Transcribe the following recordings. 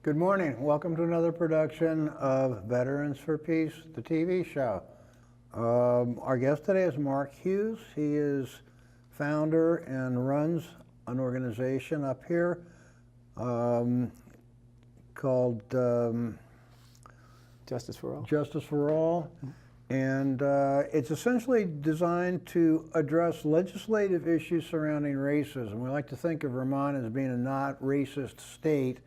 Good morning. Welcome to another production of Veterans for Peace, the TV show. Our guest today is Mark Hughes. He is founder and runs an organization up here called Justice for All. Justice for All. And it's essentially designed to address legislative issues surrounding racism. We like to think of Vermont as being a not racist state,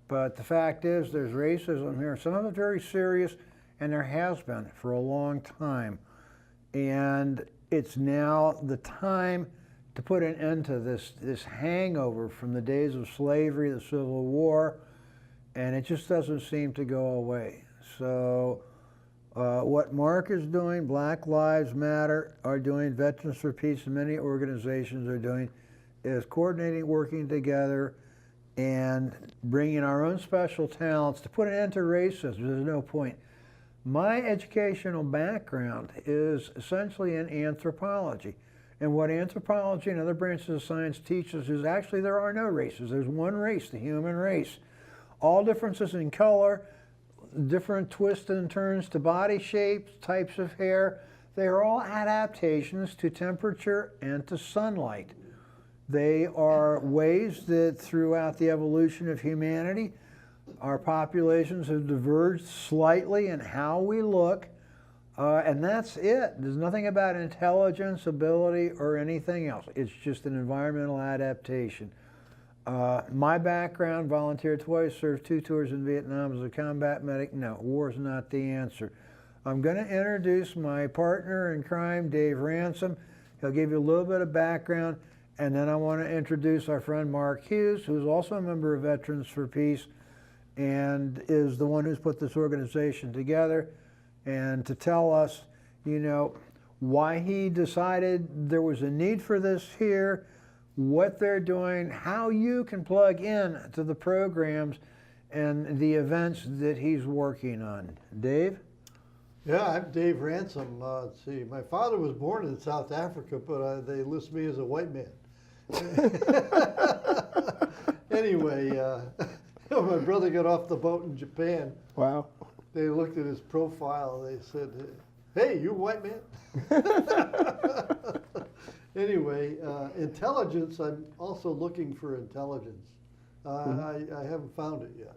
but the fact is there's racism here. Some of it very serious, and there has been for a long time. And it's now the time to put an end to this hangover from the days of slavery, the Civil War, and it just doesn't seem to go away. So what Mark is doing, Black Lives Matter are doing, Veterans for Peace and many organizations are doing, is coordinating, working together, and bringing our own special talents to put an end to racism. There's no point. My educational background is essentially in anthropology. And what anthropology and other branches of science teach us is actually there are no races. There's one race, the human race. All differences in color, different twists and turns to body shapes, types of hair, they are all adaptations to temperature and to sunlight. They are ways that throughout the evolution of humanity, our populations have diverged slightly in how we look, and that's it. There's nothing about intelligence, ability, or anything else. It's just an environmental adaptation. My background, volunteered twice, served 2 tours in Vietnam as a combat medic. No, war is not the answer. I'm going to introduce my partner in crime, Dave Ransom. He'll give you a little bit of background, and then I want to introduce our friend Mark Hughes, who's also a member of Veterans for Peace and is the one who's put this organization together, and to tell us, you know, why he decided there was a need for this here, what they're doing, how you can plug in to the programs and the events that he's working on. Dave? Yeah, I'm Dave Ransom. Let's see, my father was born in South Africa, but they list me as a white man. Anyway, my brother got off the boat in Japan. Wow. They looked at his profile. They said, "Hey, you white man?" Anyway, intelligence. I'm also looking for intelligence. I haven't found it yet,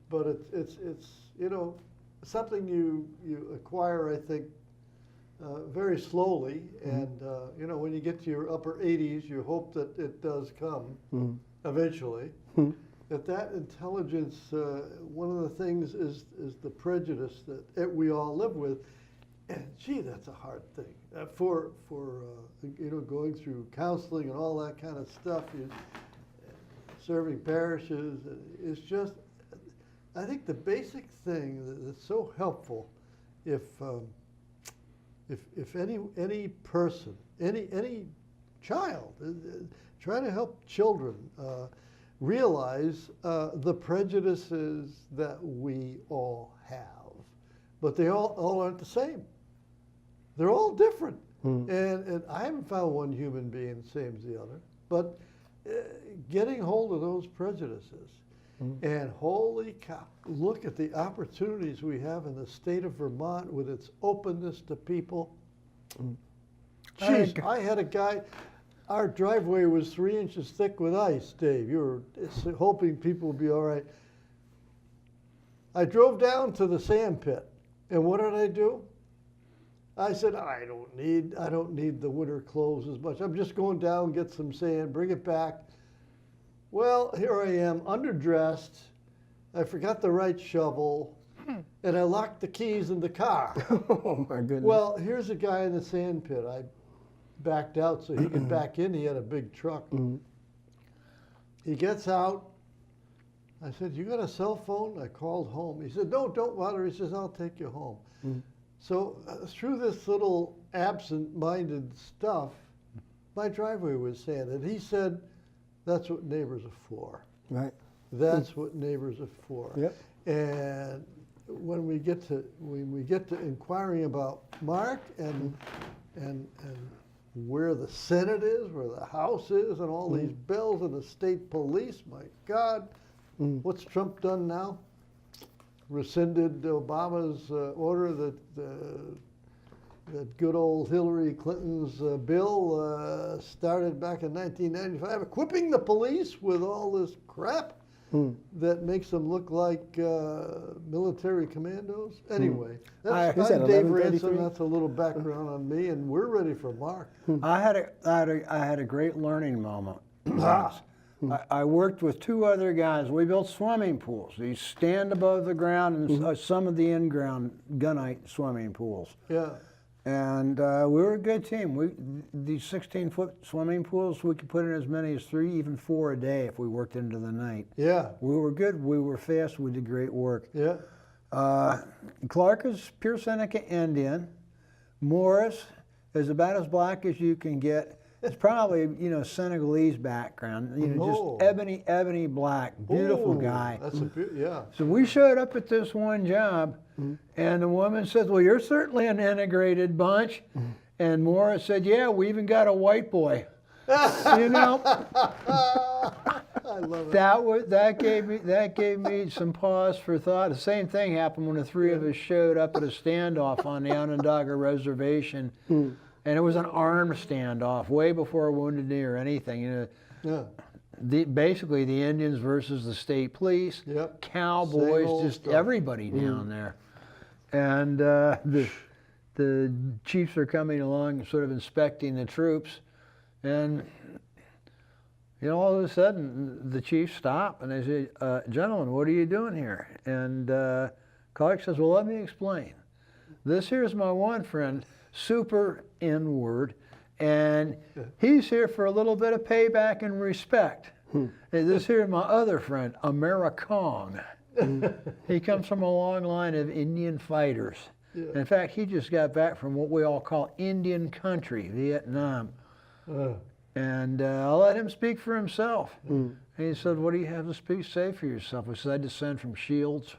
but it's you know, something you acquire, I think, very slowly. And you know, when you get to your upper 80s, you hope that it does come eventually. That intelligence, one of the things is the prejudice that we all live with. And gee, that's a hard thing for you know, going through counseling and all that kind of stuff. Serving parishes, it's just, I think the basic thing that's so helpful, if any person, any child, trying to help children realize the prejudices that we all have, but they all aren't the same. They're all different. And I haven't found one human being the same as the other, but getting hold of those prejudices, and holy cow, look at the opportunities we have in the state of Vermont with its openness to people. Jeez, I had a guy, our driveway was 3 inches thick with ice, Dave. You were hoping people would be all right. I drove down to the sand pit, and what did I do? I said, I don't need the winter clothes as much. I'm just going down, get some sand, bring it back. Well, here I am, underdressed. I forgot the right shovel, and I locked the keys in the car. Oh my goodness. Well, here's a guy in the sand pit. I backed out so he could back in. He had a big truck. He gets out. I said, "You got a cell phone?" I called home. He said, "No, don't bother." He says, "I'll take you home." So through this little absent-minded stuff, my driveway was sanded. He said, "That's what neighbors are for." Right. That's what neighbors are for. Yep. And when we get to inquiring about Mark and where the Senate is, where the House is, and all these bills and the state police, my God, What's Trump done now? Rescinded Obama's order that good old Hillary Clinton's bill started back in 1995, equipping the police with all this crap that makes them look like military commandos. Anyway, I'm Dave Ransom. That's a little background on me, and we're ready for Mark. I had a great learning moment. I worked with two other guys. We built swimming pools. These stand above the ground, and some of the in-ground gunite swimming pools. Yeah. And we were a good team. These 16-foot swimming pools, we could put in as many as 3, even 4 a day if we worked into the night. Yeah. We were good. We were fast. We did great work. Yeah. Clark is pure Seneca Indian. Morris is about as black as you can get. It's probably, Senegalese background, just ebony black, beautiful guy. That's yeah. So we showed up at this one job, and the woman said, "Well, you're certainly an integrated bunch." And Morris said, "Yeah, we even got a white boy." I love it. That gave me some pause for thought. The same thing happened when the three of us showed up at a standoff on the Onondaga Reservation. And it was an armed standoff, way before Wounded Knee or anything. Basically the Indians versus the state police, cowboys, just everybody down there. And the chiefs are coming along, sort of inspecting the troops, and all of a sudden the chiefs stop and they say, "Gentlemen, what are you doing here?" And Clark says, "Well, let me explain. This here's my one friend, super N-word, and he's here for a little bit of payback and respect. And this here is my other friend, Americong. He comes from a long line of Indian fighters. In fact, he just got back from what we all call Indian country, Vietnam. And I'll let him speak for himself." And he said, "What do you have to say for yourself?" I said, "I descend from Shields,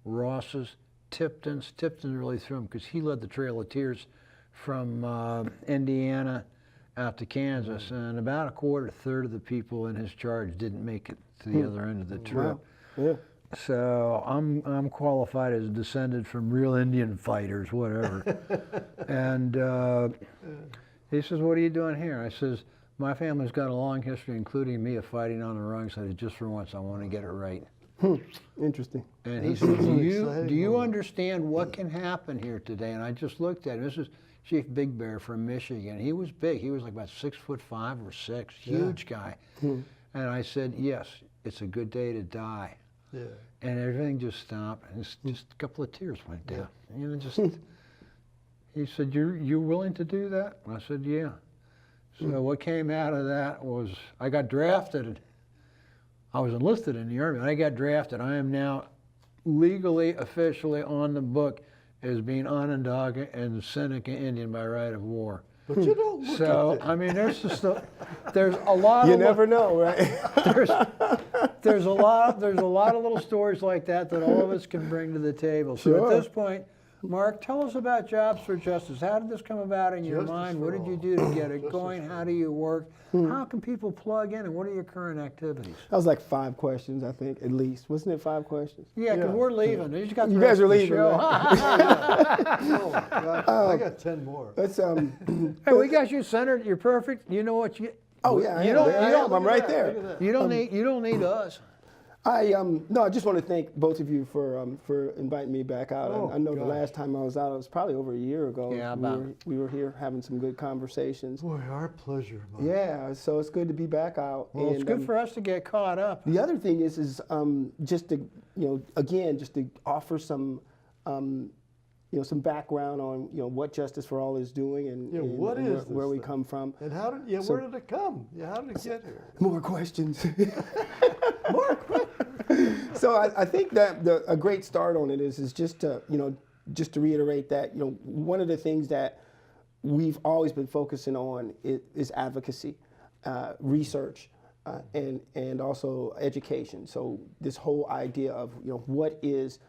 Rosses, Tiptons." Tipton really threw him because he led the Trail of Tears from Indiana out to Kansas, and about a third of the people in his charge didn't make it to the other end of the trip. Wow. Yeah. So I'm qualified as descended from real Indian fighters, whatever. And he says, "What are you doing here?" I says, "My family's got a long history, including me, of fighting on the wrong side. Just for once, I want to get it right." Interesting. And he said, do you understand what can happen here today? And I just looked at him. This is Chief Big Bear from Michigan. He was big. He was like about 6'5" or 6", huge guy. And I said, "Yes, it's a good day to die." Yeah. And everything just stopped, and just a couple of tears went down. He said, "You're willing to do that?" And I said, "Yeah." So what came out of that was I got drafted. I was enlisted in the Army, and I got drafted. I am now legally, officially on the book as being Onondaga and Seneca Indian by right of war. But you don't look So, I mean, there's a lot. You never know, right? there's a lot of little stories like that all of us can bring to the table. So at this point, Mark, tell us about Jobs for Justice. How did this come about in your mind? What did you do to get it going? How do you work? How can people plug in, and what are your current activities? That was like 5 questions, I think, at least. Wasn't it 5 questions? Yeah, because we're leaving. You guys are leaving, show. right? I got 10 more. That's Hey, we got you centered. You're perfect. You know what you. Oh yeah, I'm right there. You don't need us. No, I just want to thank both of you for inviting me back out. I know the last time I was out, it was probably over a year ago. Yeah, we were here having some good conversations. Boy, our pleasure, Mike. Yeah, so it's good to be back out. Well, it's good for us to get caught up. The other thing is just to just to offer some some background on what Justice for All is doing and where we come from. And how did where did it come? Yeah, how did it get here? More questions. More questions. So I think that a great start on it is just to reiterate that one of the things that we've always been focusing on is advocacy, research, and also education. So this whole idea of what is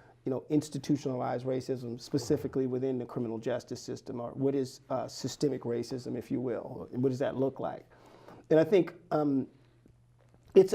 institutionalized racism specifically within the criminal justice system, or what is systemic racism, if you will, and what does that look like? And I think it's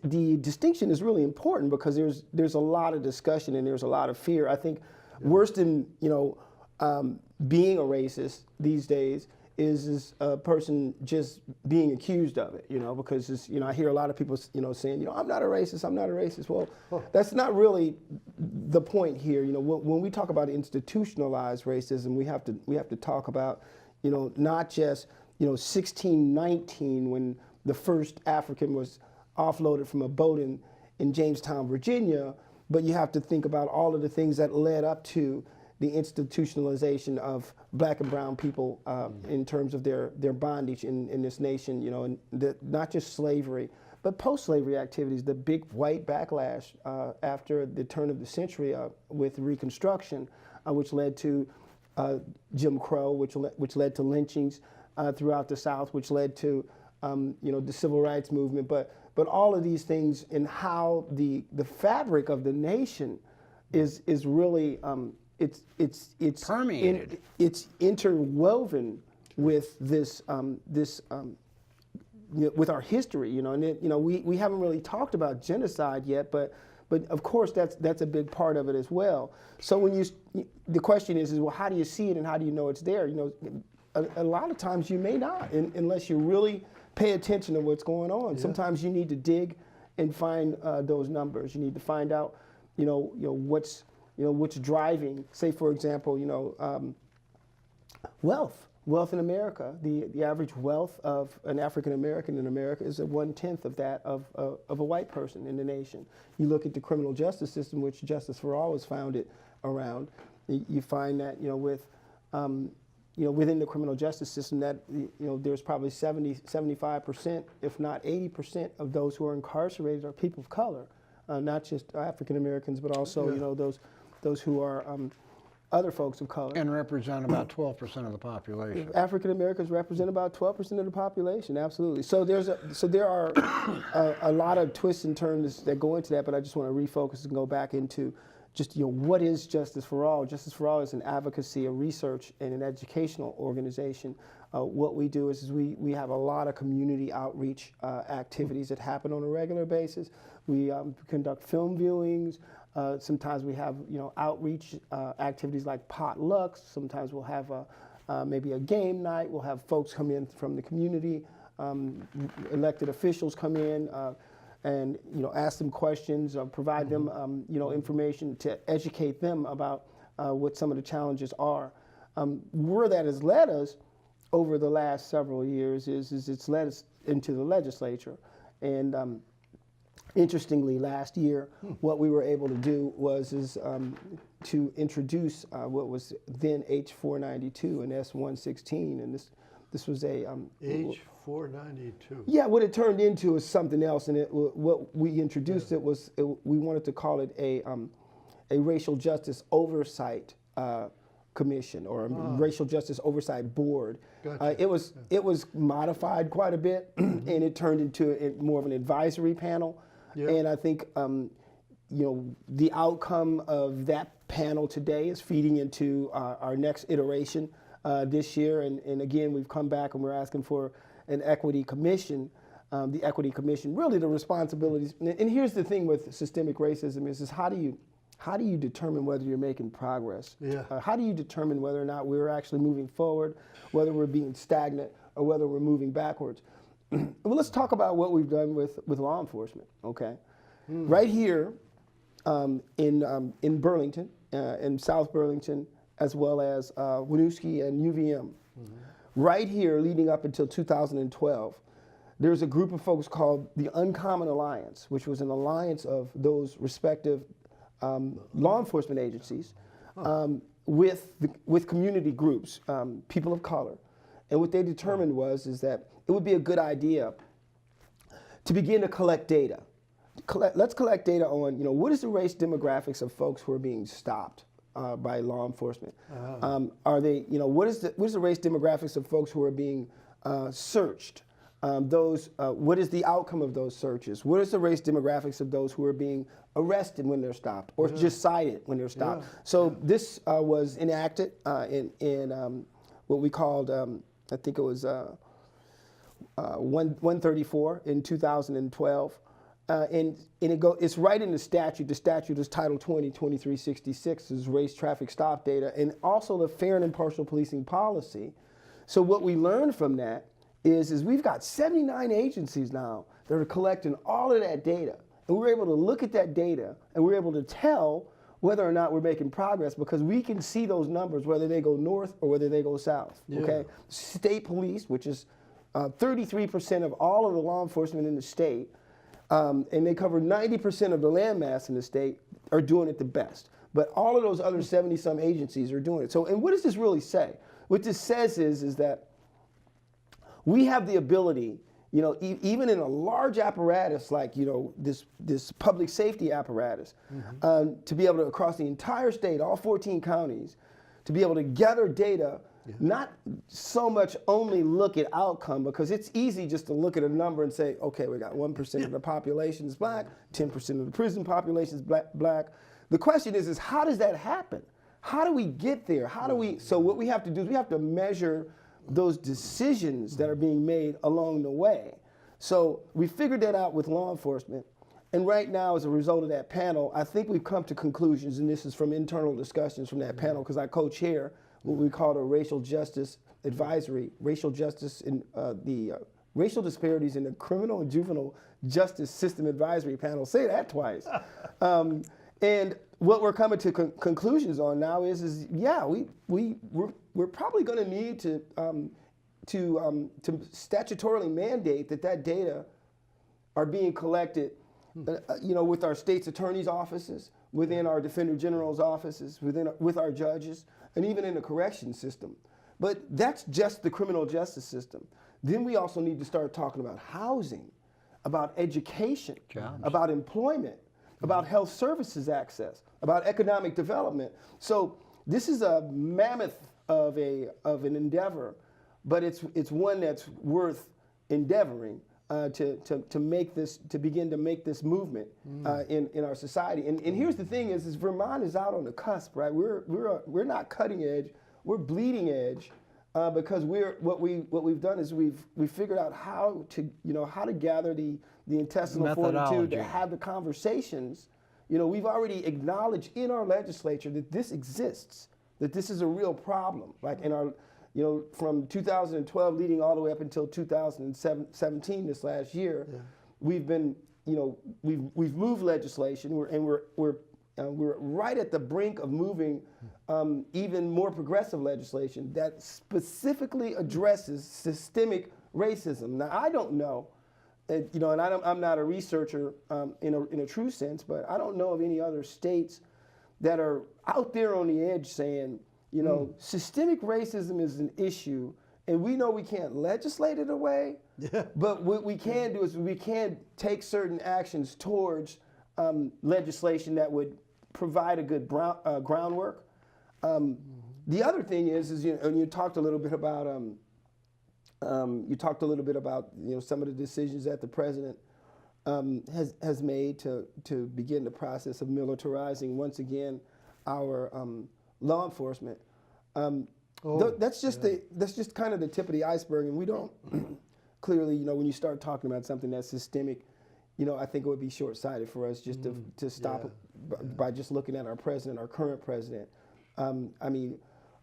the distinction is really important because there's a lot of discussion and there's a lot of fear. I think worse than being a racist these days is a person just being accused of it, because I hear a lot of people saying, I'm not a racist, I'm not a racist. Well, that's not really the point here. When we talk about institutionalized racism, we have to talk about not just 1619 when the first African was offloaded from a boat in Jamestown, Virginia, but you have to think about all of the things that led up to the institutionalization of black and brown people in terms of their bondage in this nation, and not just slavery, but post-slavery activities, the big white backlash after the turn of the century with Reconstruction, which led to Jim Crow, which led to lynchings throughout the South, which led to the civil rights movement, but all of these things and how the fabric of the nation is really it's permeated. It's interwoven with this with our history, and we haven't really talked about genocide yet, but of course that's a big part of it as well. So when the question is well, how do you see it and how do you know it's there? A lot of times you may not, unless you really pay attention to what's going on. Yeah. Sometimes you need to dig and find those numbers. You need to find out, what's driving. Say, for example, wealth in America. The average wealth of an African American in America is 1/10 of that of a white person in the nation. You look at the criminal justice system, which Justice for All was founded around. You find that within the criminal justice system that there's probably 75%, if not 80% of those who are incarcerated are people of color, not just African Americans, but also those who are other folks of color. And represent about 12% of the population. African Americans represent about 12% of the population, absolutely. So there are a lot of twists and turns that go into that, but I just want to refocus and go back into just what is Justice for All? Justice for All is an advocacy, a research, and an educational organization. What we do is we have a lot of community outreach activities that happen on a regular basis. We conduct film viewings. Sometimes we have outreach activities like potlucks. Sometimes we'll have maybe a game night. We'll have folks come in from the community, elected officials come in. And ask them questions, provide them information to educate them about what some of the challenges are. Where that has led us over the last several years is it's led us into the legislature. And interestingly, last year, what we were able to do was to introduce what was then H492 and S116, and this was a H492. Yeah, what it turned into is something else, and what we introduced we wanted to call it a racial justice oversight commission or a racial justice oversight board. Gotcha. It was modified quite a bit, and it turned into more of an advisory panel. Yeah. And I think the outcome of that panel today is feeding into our next iteration this year, and again, we've come back and we're asking for an equity commission. The equity commission, really the responsibilities, and here's the thing with systemic racism is how do you determine whether you're making progress? Yeah. How do you determine whether or not we're actually moving forward, whether we're being stagnant, or whether we're moving backwards? Well, let's talk about what we've done with law enforcement, okay? Right here in Burlington, in South Burlington, as well as Winooski and UVM. Right here, leading up until 2012, there's a group of folks called the Uncommon Alliance, which was an alliance of those respective law enforcement agencies with community groups, people of color. And what they determined is that it would be a good idea to begin to collect data. Let's collect data on, what is the race demographics of folks who are being stopped by law enforcement? Are they, what is the race demographics of folks who are being searched? What is the outcome of those searches? What is the race demographics of those who are being arrested when they're stopped or just cited when they're stopped? So this was enacted in what we called, I think it was 134 in 2012. It's right in the statute. The statute is Title 20, 2366, is race traffic stop data, and also the fair and impartial policing policy. So what we learned from that is we've got 79 agencies now that are collecting all of that data. And we're able to look at that data and we're able to tell whether or not we're making progress because we can see those numbers, whether they go north or whether they go south, okay? State police, which is 33% of all of the law enforcement in the state, and they cover 90% of the landmass in the state, are doing it the best. But all of those other 70-some agencies are doing it. So, and what does this really say? What this says is that we have the ability, you know, even in a large apparatus like, you know, this public safety apparatus, to be able to, across the entire state, all 14 counties, to be able to gather data, not so much only look at outcome, because it's easy just to look at a number and say, okay, we got 1% of the population is black, 10% of the prison population is black. The question is how does that happen? How do we get there? How do we, so what we have to do is we have to measure those decisions that are being made along the way. So we figured that out with law enforcement. And right now, as a result of that panel, I think we've come to conclusions, and this is from internal discussions from that panel, because I co-chair what we call a racial justice advisory, racial justice in racial disparities in the criminal and juvenile justice system advisory panel. Say that twice. And what we're coming to conclusions on now is yeah, we're probably going to need to statutorily mandate that data are being collected, you know, with our state's attorney's offices, within our defender general's offices, with our judges, and even in the correction system. But that's just the criminal justice system. Then we also need to start talking about housing, about education, about employment, about health services access, about economic development. So this is a mammoth of an endeavor, but it's one that's worth endeavoring to make this, to begin to make this movement in our society. And here's the thing is Vermont is out on the cusp, right? We're not cutting edge, we're bleeding edge, because what we've done is we've figured out how to gather the intestinal fortitude to have the conversations. You know, we've already acknowledged in our legislature that this exists, that this is a real problem. Like in our, you know, from 2012 leading all the way up until 2017, this last year, we've been, you know, we've moved legislation, we're right at the brink of moving even more progressive legislation that specifically addresses systemic racism. Now, I don't know, you know, and I'm not a researcher in a true sense, but I don't know of any other states that are out there on the edge saying, you know, systemic racism is an issue, and we know we can't legislate it away, but what we can do is we can take certain actions towards legislation that would provide a good groundwork. The other thing is you know, and you talked a little bit about you know, some of the decisions that the president has made to begin the process of militarizing once again our law enforcement. That's just kind of the tip of the iceberg, and we don't clearly, you know, when you start talking about something that's systemic, you know, I think it would be short-sighted for us just to stop it by just looking at our president, our current president. I mean,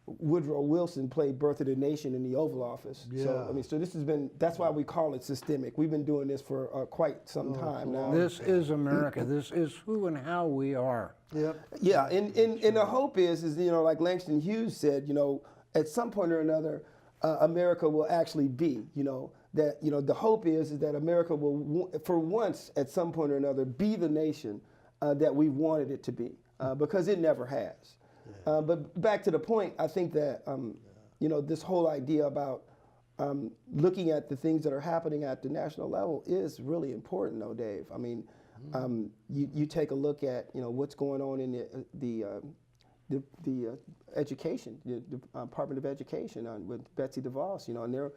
Woodrow Wilson played Birth of the Nation in the Oval Office. So I mean, so this has been, that's why we call it systemic. We've been doing this for quite some time now. This is America. This is who and how we are. Yeah, and the hope is, you know, like Langston Hughes said, you know, at some point or another, America will actually be, you know, that, you know, the hope is that America will, for once, at some point or another, be the nation that we wanted it to be, because it never has. But back to the point, I think that, you know, this whole idea about looking at the things that are happening at the national level is really important, though, Dave. I mean, you take a look at, you know, what's going on in the education, the Department of Education with Betsy DeVos, you know, and they're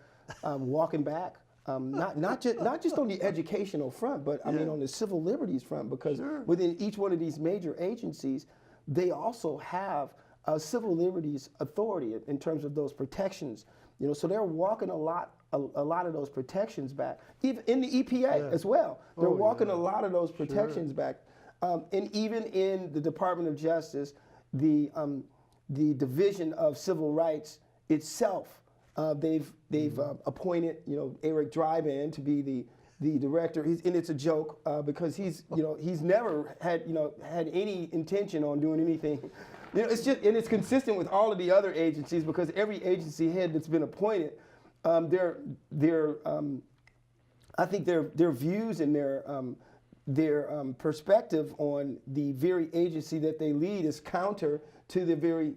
walking back, not just on the educational front, but I mean on the civil liberties front, because within each one of these major agencies, they also have civil liberties authority in terms of those protections, you know. So they're walking a lot a lot of those protections back, even in the EPA as well. They're Oh, walking yeah. a lot of those protections back. And even in the Department of Justice, the Division of Civil Rights itself, they've appointed Eric Dryban to be the director. And it's a joke because he's never had any intention on doing anything. It's just, and it's consistent with all of the other agencies, because every agency head that's been appointed, I think their views and their perspective on the very agency that they lead is counter to the very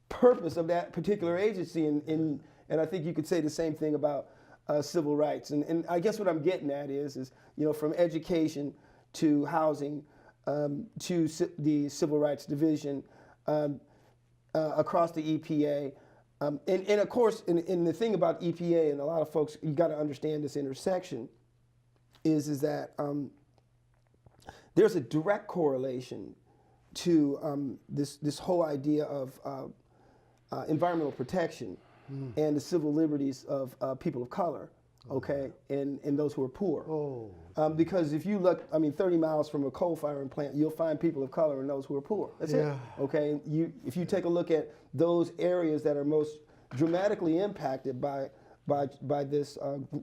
purpose of that particular agency. And I think you could say the same thing about civil rights. And I guess what I'm getting at is from education to housing to the Civil Rights Division across the EPA. And of course, and the thing about EPA, and a lot of folks, you got to understand this intersection, is that there's a direct correlation to this whole idea of environmental protection and the civil liberties of people of color, okay, and those who are poor. Because if you look, 30 miles from a coal-firing plant, you'll find people of color and those who are poor. That's it. Okay. If you take a look at those areas that are most dramatically impacted by this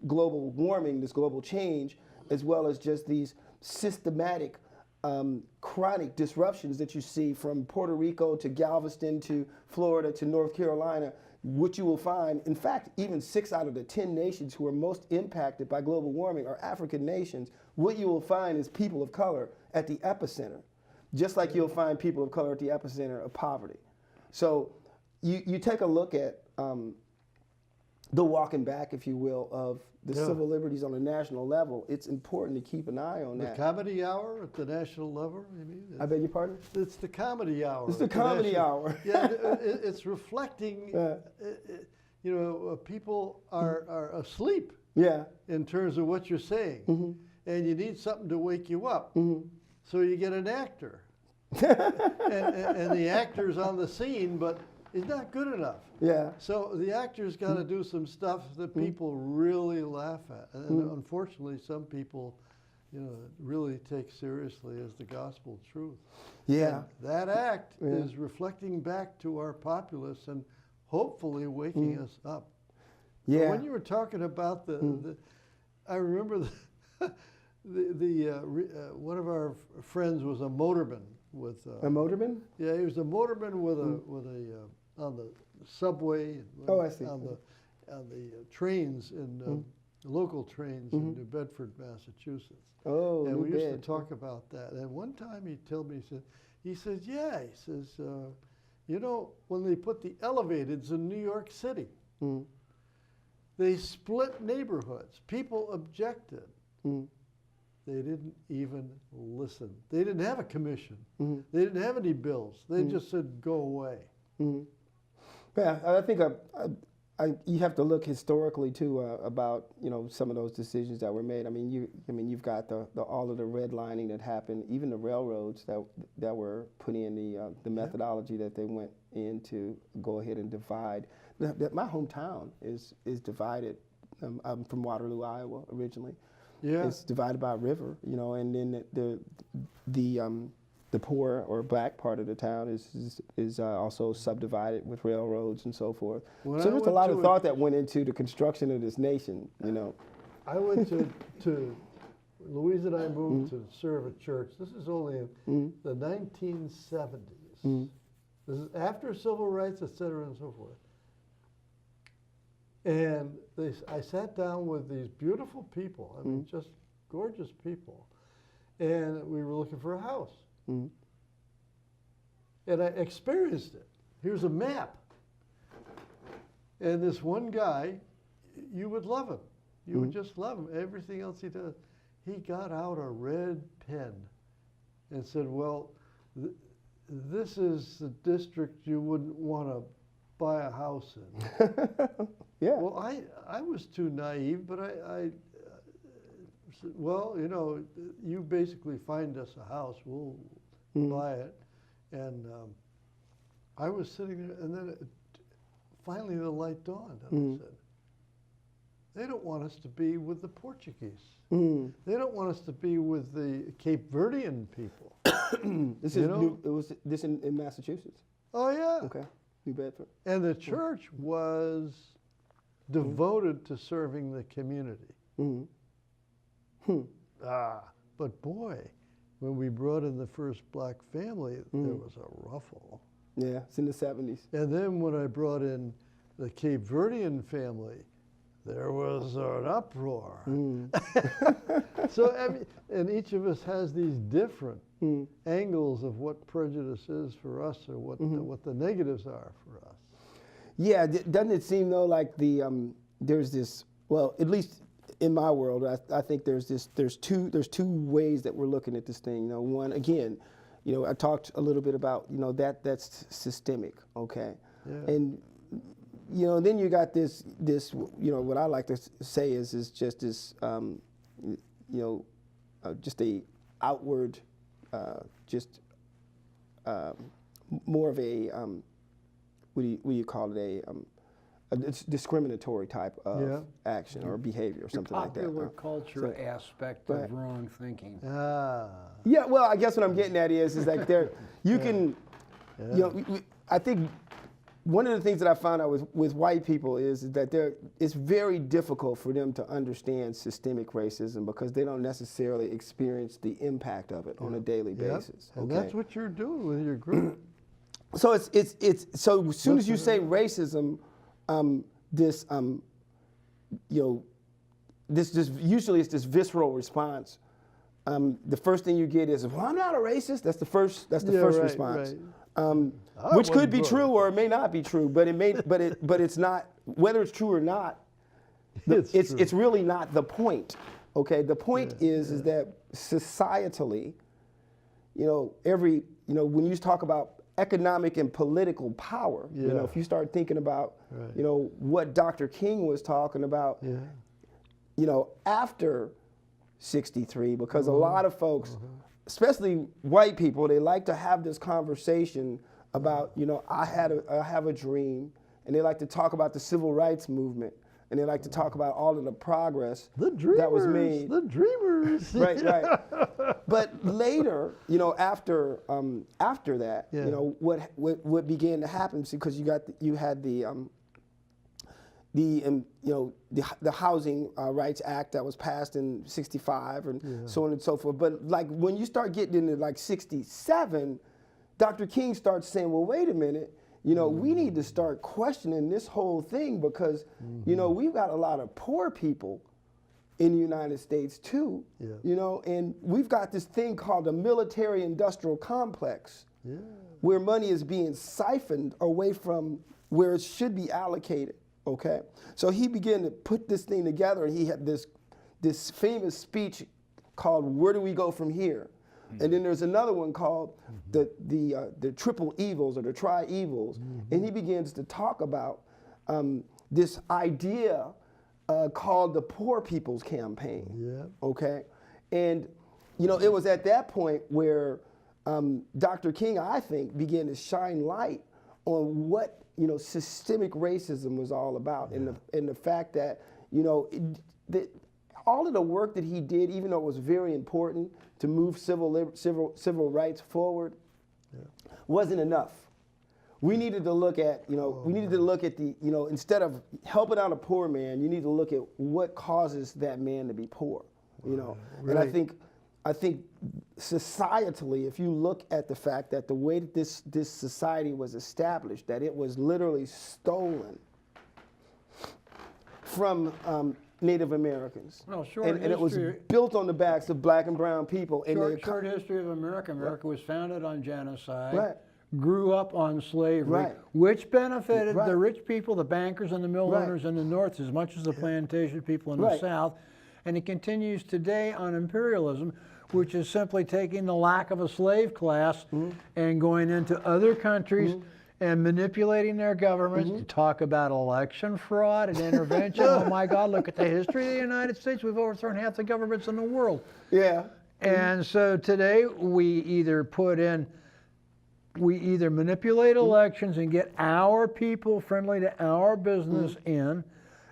global warming, this global change, as well as just these systematic chronic disruptions that you see from Puerto Rico to Galveston to Florida to North Carolina, what you will find, in fact, even 6 out of the 10 nations who are most impacted by global warming are African nations. What you will find is people of color at the epicenter, just like you'll find people of color at the epicenter of poverty. So you take a look at the walking back, if you will, of the civil liberties on a national level. It's important to keep an eye on that. The comedy hour at the national level, you mean? I beg your pardon? It's the comedy hour. It's the comedy hour. Yeah, it's reflecting, people are asleep in terms of what you're saying. And you need something to wake you up. So you get an actor. and the actor's on the scene, but he's not good enough. So the actor's got to do some stuff that people really laugh at. And unfortunately, some people, really take seriously as the gospel truth. And that act is reflecting back to our populace and hopefully waking us up. So when you were talking about I remember one of our friends was a motorman with a motorman. Yeah, he was a motorman with a on the subway. I see. On the trains in local trains in New Bedford, Massachusetts. And we used to talk about that. And one time he told me, he says, when they put the elevateds in New York City, they split neighborhoods. People objected. They didn't even listen. They didn't have a commission. They didn't have any bills. They just said, go away. Yeah, I think you have to look historically too about some of those decisions that were made. You've got all of the redlining that happened, even the railroads that were put in the methodology that they went in to go ahead and divide. My hometown is divided. I'm from Waterloo, Iowa, originally. It's divided by a river, and then the poor or black part of the town is also subdivided with railroads and so forth. So there's a lot of thought that went into the construction of this nation, I went to Louise and I moved to serve a church. This is only in the 1970s. This is after civil rights, et cetera, and so forth. And I sat down with these beautiful people, just gorgeous people, and we were looking for a house. And I experienced it. Here's a map. And this one guy, you would love him. You would just love him. Everything else he does. He got out a red pen and said, well, this is the district you wouldn't want to buy a house in. Well, I was too naive, but I said, well, you basically find us a house, we'll buy it. And I was sitting there, and then finally the light dawned, and I said, They don't want us to be with the Portuguese. Mm. They don't want us to be with the Cape Verdean people. This You is know? new, it was this in Massachusetts. Oh, yeah. Okay, New Bedford. And the church was devoted to serving the community. Mm. But boy, when we brought in the first black family, there was a ruffle. Yeah, it's in the 70s. And then when I brought in the Cape Verdean family, there was an uproar. So, I mean, and each of us has these different angles of what prejudice is for us, or what the negatives are for us. Yeah, doesn't it seem though like there's this, well, at least in my world, I think there's two ways that we're looking at this thing. You know, one, again, you know, I talked a little bit about, you know, that's systemic, okay? Yeah. And you know, then you got this, you know, what I like to say is just this, you know, just a outward, more of a, what do you call it, a discriminatory type of action or behavior or something like that. Popular culture aspect of wrong thinking. Yeah, well, I guess what I'm getting at is like there, you can, you know, I think one of the things that I found out with white people is that it's very difficult for them to understand systemic racism because they don't necessarily experience the impact of it on a daily basis. And that's what you're doing with your group. So so as soon as you say racism, you know, this usually it's this visceral response. The first thing you get is, "Well, I'm not a racist." That's the first response. Right. Which could be true or it may not be true, but it's not, whether it's true or not, it's really not the point. Okay, the point is that societally, you know, when you talk about economic and political power, you know, if you start thinking about, you know, what Dr. King was talking about, you know, after 63, because a lot of folks, especially white people, they like to have this conversation about, you know, I have a dream, and they like to talk about the civil rights movement, and they like to talk about all of the progress that was made. The dreamers. Right. But later, you know, after that, you know, what began to happen, because you had the Housing Rights Act that was passed in '65 and so on and so forth. But like when you start getting into like '67, Dr. King starts saying, well, wait a minute, you know, we need to start questioning this whole thing because, you know, we've got a lot of poor people in the United States too, you know, and we've got this thing called the military-industrial complex where money is being siphoned away from where it should be allocated. Okay, so he began to put this thing together, and he had this famous speech called "Where do we go from here?" And then there's another one called the triple evils or the tri-evils, and he begins to talk about this idea called the Poor People's Campaign. Okay, and you know, it was at that point where Dr. King, I think, began to shine light on what, you know, systemic racism was all about, and the fact that, you know, all of the work that he did, even though it was very important to move civil rights forward, wasn't enough. We needed to look at, you know, the, you know, instead of helping out a poor man, you need to look at what causes that man to be poor, you know. And I think societally, if you look at the fact that the way that this society was established, that it was literally stolen from Native Americans. Well, and it was built on the backs of black and brown people. Short history of America. America was founded on genocide, grew up on slavery, which benefited the rich people, the bankers and the mill owners in the North as much as the plantation people in the South. And it continues today on imperialism, which is simply taking the lack of a slave class and going into other countries and manipulating their governments to talk about election fraud and intervention. Oh my God, look at the history of the United States. We've overthrown half the governments in the world. And so today we either manipulate elections and get our people friendly to our business in,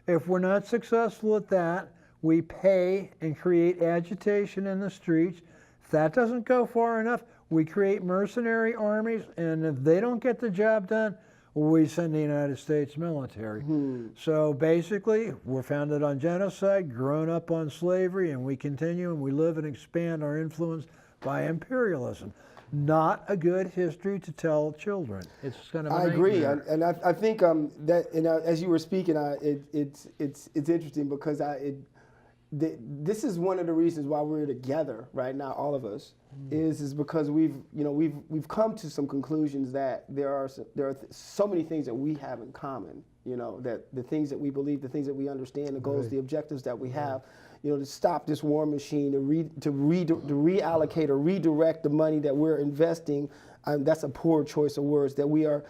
If we're not successful at that, we pay and create agitation in the streets. If that doesn't go far enough, we create mercenary armies, and if they don't get the job done, we send the United States military. So basically, we're founded on genocide, grown up on slavery, and we continue and we live and expand our influence by imperialism. Not a good history to tell children. It's kind of a I agree, nightmare. and I think that, and as you were speaking, it's interesting because this is one of the reasons why we're together right now, all of us, is because we've come to some conclusions that there are so many things that we have in common. That the things that we believe, the things that we understand, the goals, the objectives that we have. To stop this war machine, to reallocate or redirect the money that we're investing. That's a poor choice of words. That we are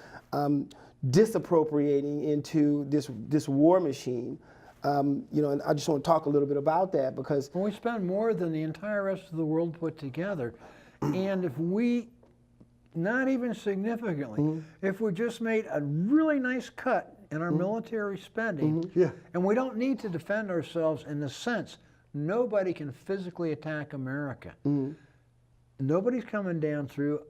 disappropriating into this war machine. And I just want to talk a little bit about that because we spend more than the entire rest of the world put together, and if we, not even significantly, if we just made a really nice cut in our military spending, and we don't need to defend ourselves in the sense nobody can physically attack America. Nobody's coming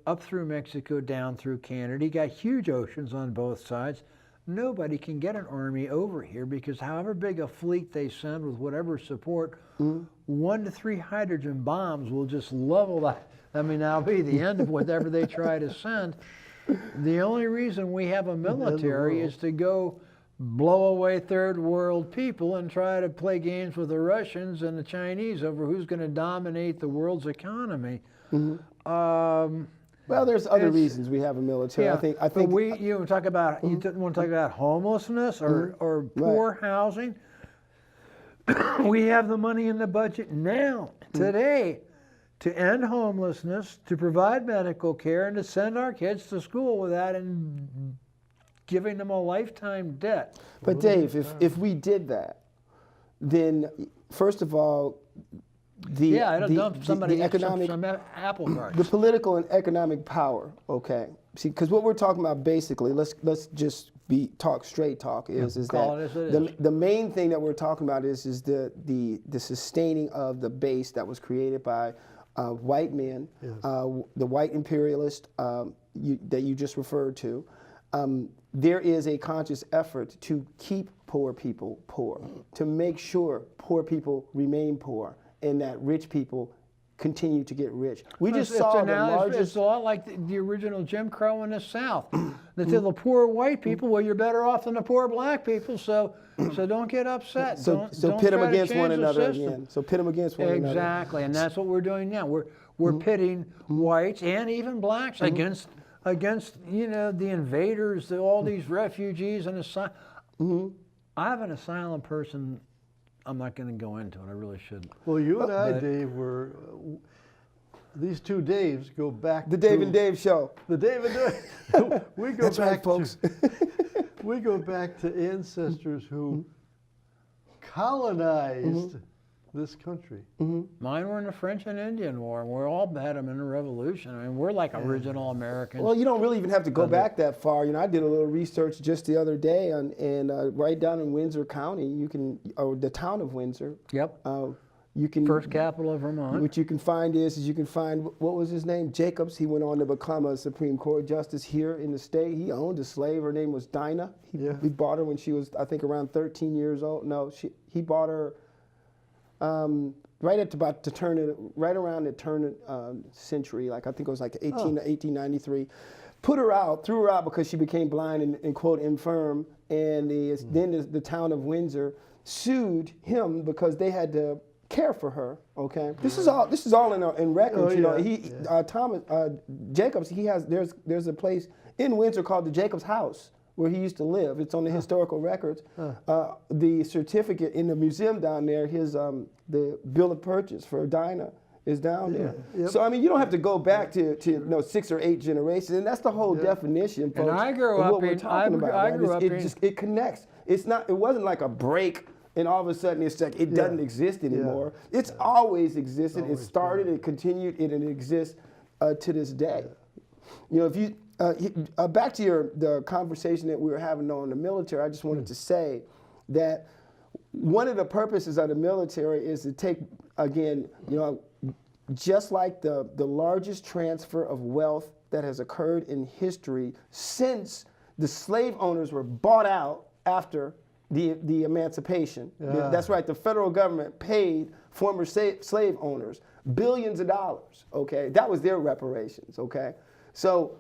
up through Mexico, down through Canada. You got huge oceans on both sides. Nobody can get an army over here because however big a fleet they send with whatever support, 1 to 3 hydrogen bombs will just level that. I mean, that'll be the end of whatever they try to send. The only reason we have a military is to go blow away third world people and try to play games with the Russians and the Chinese over who's going to dominate the world's economy. Well, there's other reasons we have a military. Yeah, I think you want to talk about homelessness or poor housing. We have the money in the budget now, today, to end homelessness, to provide medical care, and to send our kids to school without giving them a lifetime debt. But Dave, if we did that, then first of all, the economic some apple carts. The political and economic power. Okay, see, because what we're talking about basically, let's just talk straight talk is that the main thing that we're talking about is the sustaining of the base that was created by white men, the white imperialist that you just referred to. There is a conscious effort to keep poor people poor, to make sure poor people remain poor, and that rich people continue to get rich. We just saw the largest... It's a lot like the original Jim Crow in the South. They tell the poor white people, well, you're better off than the poor black people, so don't get upset. So don't pit them try to against one change the another system. again. So pit them against one another. Exactly, and that's what we're doing now. We're pitting whites and even blacks against the invaders, all these refugees and asylum. I have an asylum person. I'm not going to go into it. I really shouldn't. Well, you and I, Dave, these two Daves go back. The Dave and Dave show. The Dave and Dave. We go That's back, right, folks. We go back to ancestors who colonized this country. Mine were in the French and Indian War, and we all had them in the Revolution. I mean, we're like original Americans. Well, you don't really even have to go back that far. I did a little research just the other day, and right down in Windsor County, or the town of Windsor. Yep. You can first capital of Vermont. What you can find you can find what was his name? Jacobs. He went on to become a Supreme Court justice here in the state. He owned a slave. Her name was Dinah. He bought her when she was, I think, around 13 years old. No, he bought her. Right around the turn of century, like I think it was like 1893, threw her out because she became blind and quote infirm, and then the town of Windsor sued him because they had to care for her. Okay, this is all in records. Thomas Jacobs, there's a place in Windsor called the Jacobs House, where he used to live. It's on the historical records. The certificate in the museum down there, the bill of purchase for Dinah is down there. Yep. So I mean, you don't have to go back to 6 or 8 generations, and that's the whole definition, folks. And I grew up what we're talking about. It connects. It wasn't like a break, and all of a sudden it's like it doesn't exist anymore. It's always existed. It started, it continued, and it exists to this day. If you back to the conversation that we were having on the military, I just wanted to say that one of the purposes of the military is to take, again, just like the largest transfer of wealth that has occurred in history since the slave owners were bought out after the emancipation. Yeah. That's right, the federal government paid former slave owners billions of dollars, okay? That was their reparations, okay? So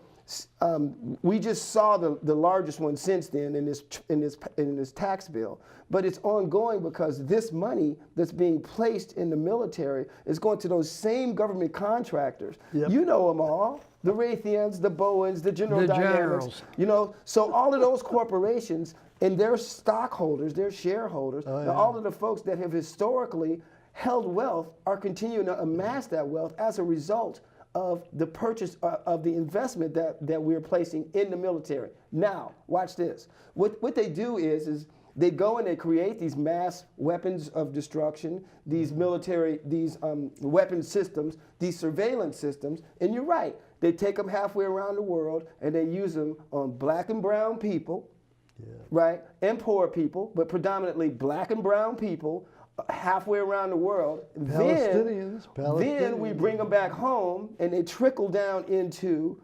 we just saw the largest one since then in this tax bill. But it's ongoing because this money that's being placed in the military is going to those same government contractors. Yep. You know them all. The Raytheons, the Bowens, the General Dynamics. Generals. So all of those corporations and their stockholders, their shareholders, yeah. all of the folks that have historically held wealth are continuing to amass that wealth as a result of the purchase of the investment that we're placing in the military. Now, watch this. What they do is they go and they create these mass weapons of destruction, these military, weapon systems, these surveillance systems, and you're right, they take them halfway around the world and they use them on black and brown people, right, and poor people, but predominantly black and brown people, halfway around the world. Palestinians. Then we bring them back home and they trickle down into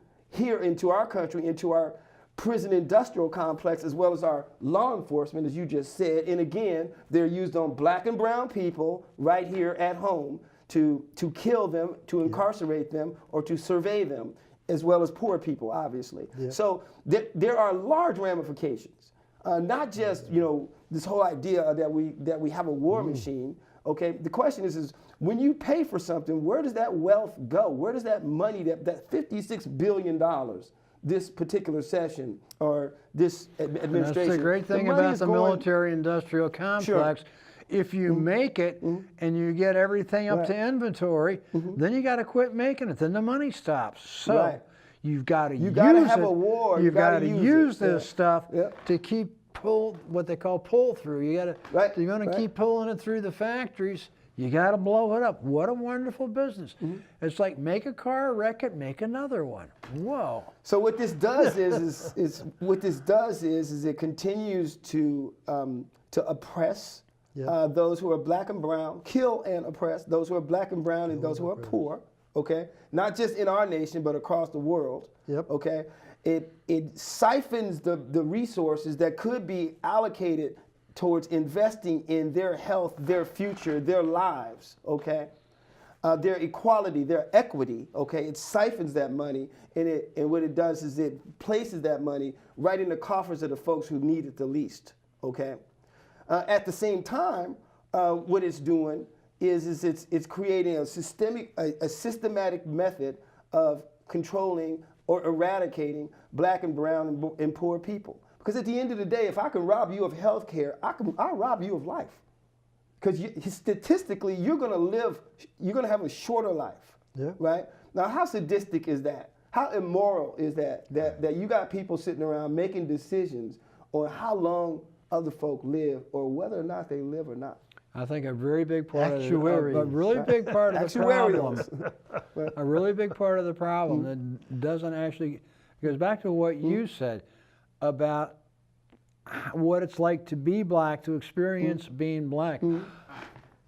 our country, into our prison industrial complex, as well as our law enforcement, as you just said. And again, they're used on black and brown people right here at home to kill them, to incarcerate them, or to survey them, as well as poor people, obviously. Yeah. So there are large ramifications. Not just this whole idea that we have a war machine. Okay, the question is when you pay for something, where does that wealth go? Where does that money, that $56 billion, this particular session or this administration? That's the great thing about the military-industrial complex. Sure. If you make it and you get everything up to inventory, then you got to quit making it. Then the money stops. So you've got to have a war. You've got to use this stuff to keep what they call pull through. You got to. You're going to keep pulling it through the factories. You got to blow it up. What a wonderful business! It's like make a car, wreck it, make another one. Whoa! So what this does is it continues to oppress those who are black and brown, kill and oppress those who are black and brown and those who are poor. Okay, not just in our nation but across the world. Yep. Okay, it siphons the resources that could be allocated towards investing in their health, their future, their lives, okay? Their equality, their equity, okay? It siphons that money, and what it does is it places that money right in the coffers of the folks who need it the least, okay? At the same time, what it's doing is it's creating a systematic method of controlling or eradicating black and brown and poor people. Because at the end of the day, if I can rob you of health care, I'll rob you of life. Because statistically, you're going to have a shorter life, right? Now, how sadistic is that? How immoral is that you got people sitting around making decisions on how long other folk live or whether or not they live or not? I think a very big part Actuaries. a really big part of the problem. A really big part of the problem that doesn't actually goes back to what you said about what it's like to be black, to experience being black.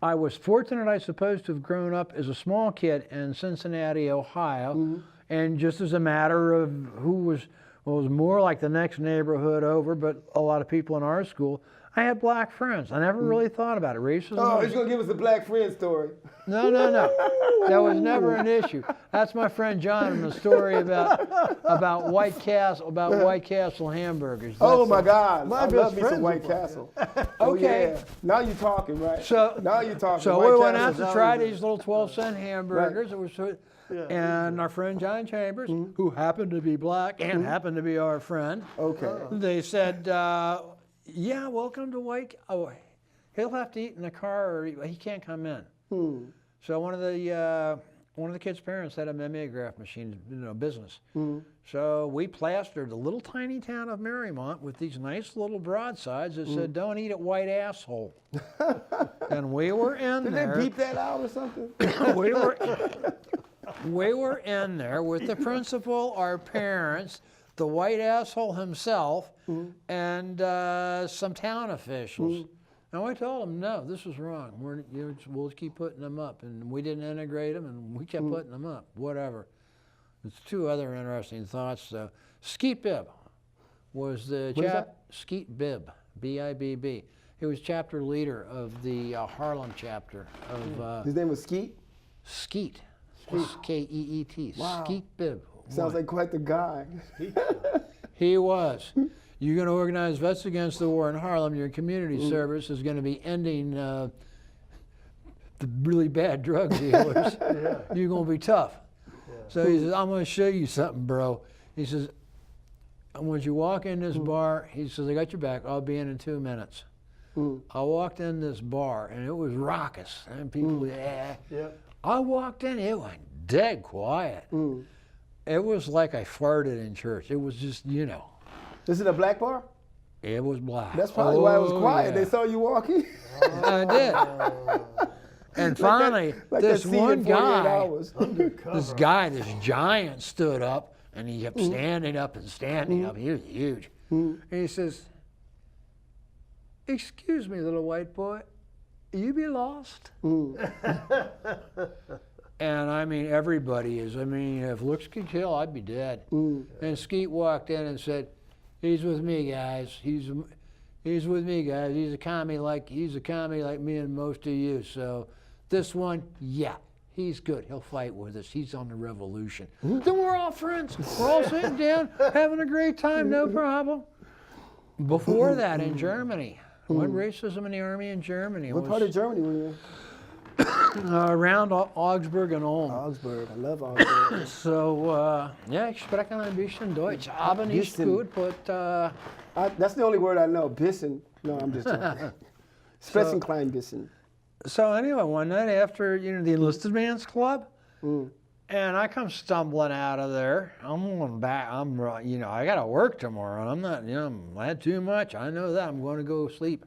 I was fortunate, I suppose, to have grown up as a small kid in Cincinnati, Ohio, and just as a matter of who was more like the next neighborhood over, but a lot of people in our school, I had black friends. I never really thought about it. Racism. Oh, he's going to give us the black friend story. No. That was never an issue. That's my friend John and the story about White Castle hamburgers. Oh my God. My I best love me some friends White were Castle. Okay. Oh, yeah. Now you're talking, right? Now you're talking. So White we went out Castle. to try these little 12-cent hamburgers. It was and our friend John Chambers, who happened to be black and happened to be our friend. Okay. They said, yeah, welcome to White. Oh, he'll have to eat in the car or he can't come in. So one of the kids' parents had a mimeograph machine, business. So we plastered the little tiny town of Marymount with these nice little broadsides that said, "Don't eat it, white asshole." And we were in there. Did they beep that out or something? We were in there with the principal, our parents, the white asshole himself, and some town officials. And I told them, no, this is wrong. We'll keep putting them up. And we didn't integrate them, and we kept putting them up, whatever. There's two other interesting thoughts. Skeet Bibb was the Skeet Bibb, B-I-B-B. He was chapter leader of the Harlem chapter of... His name was Skeet? Skeet. K-E-E-T. Wow. Skeet Bibb. Sounds like quite the guy. He was. You're going to organize Vets Against the War in Harlem. Your community service is going to be ending the really bad drug dealers. You're going to be tough. So he says, I'm going to show you something, bro. He says, once you walk in this bar, he says, I got your back. I'll be in 2 minutes. I walked in this bar, and it was raucous. And people, I walked in, it went dead quiet. It was like I farted in church. It was just, you know. Is it a black bar? It was black. That's probably why it was quiet. They saw you walking. I did. And finally, this one guy, this giant stood up, and he kept standing up and standing up. He was huge. And he says, excuse me, little white boy, you be lost? And I mean, everybody is. I mean, if looks could kill, I'd be dead. And Skeet walked in and said, he's with me, guys. He's with me, guys. He's a commie like me and most of you. So this one, yeah, he's good. He'll fight with us. He's on the revolution. Then we're all friends. We're all sitting down, having a great time, no problem. Before that, in Germany, what racism in the army in Germany? What part of Germany were you in? Around Augsburg and Ulm. Augsburg. I love Augsburg. So, ja, ich spreche ein bisschen Deutsch, aber nicht gut, but... that's the only word I know, Bissen. No, I'm just joking. Sprechen klein Bissen. So anyway, one night after, the Enlisted Man's Club, and I come stumbling out of there. I'm going back. I got to work tomorrow, and I'm not, I had too much. I know that. I'm going to go sleep.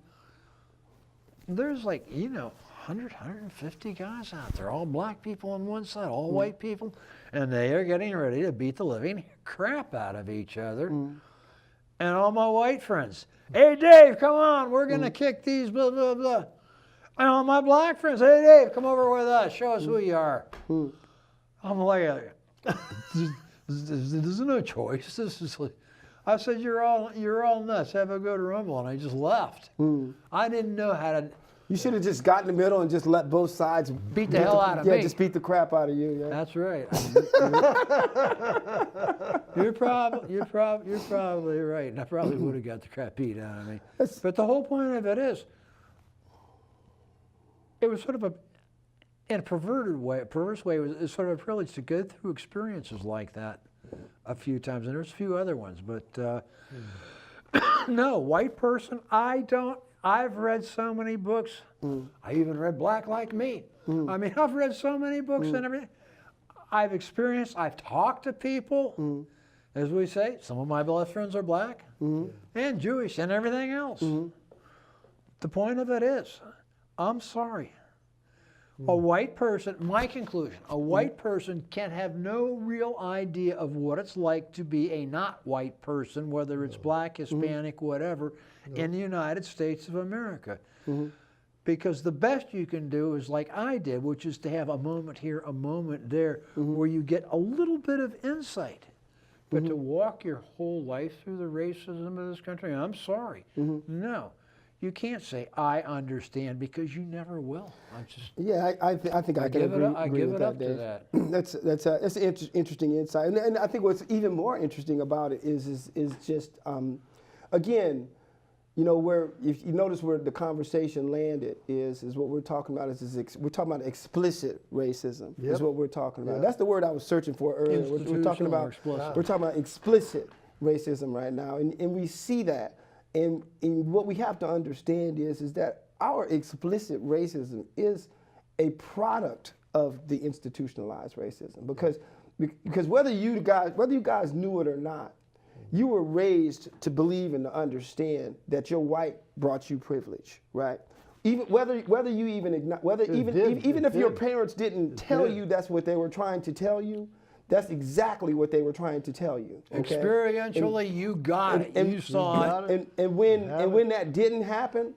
There's 100, 150 guys out there, all black people on one side, all white people, and they are getting ready to beat the living crap out of each other. And all my white friends, hey, Dave, come on, we're going to kick these, blah, blah, blah. And all my black friends, hey, Dave, come over with us, show us who you are. I'm like, there's no choice. This is like, I said, you're all nuts, have a good rumble, and I just left. I didn't know how to... You should have just got in the middle and just let both sides beat the hell out of me. Yeah, just beat the crap out of you. Yeah. That's right. You're probably right. And I probably would have got the crap beat out of me. But the whole point of it is, it was sort of in a perverse way, it was sort of a privilege to go through experiences like that a few times. And there's a few other ones, but no, white person, I've read so many books. I even read Black Like Me. I mean, I've read so many books and everything. I've experienced, I've talked to people. As we say, some of my best friends are black and Jewish and everything else. The point of it is, I'm sorry. A white person, my conclusion, a white person can have no real idea of what it's like to be a not white person, whether it's black, Hispanic, whatever, in the United States of America. Because the best you can do is like I did, which is to have a moment here, a moment there, where you get a little bit of insight. But to walk your whole life through the racism of this country, I'm sorry. No. You can't say, I understand, because you never will. I think I can agree with that, Dave. That's an interesting insight. And I think what's even more interesting about it is just, again, where, if you notice where the conversation landed is what we're talking about we're talking about explicit racism is what we're talking about. That's the word I was searching for earlier. We're talking about explicit racism right now, and we see that. And what we have to understand is that our explicit racism is a product of the institutionalized racism, because whether you guys knew it or not, you were raised to believe and to understand that your white brought you privilege, right? Even if your parents didn't tell you that's what they were trying to tell you, That's exactly what they were trying to tell you. Okay? Experientially, you got it. You saw it. And when that didn't happen,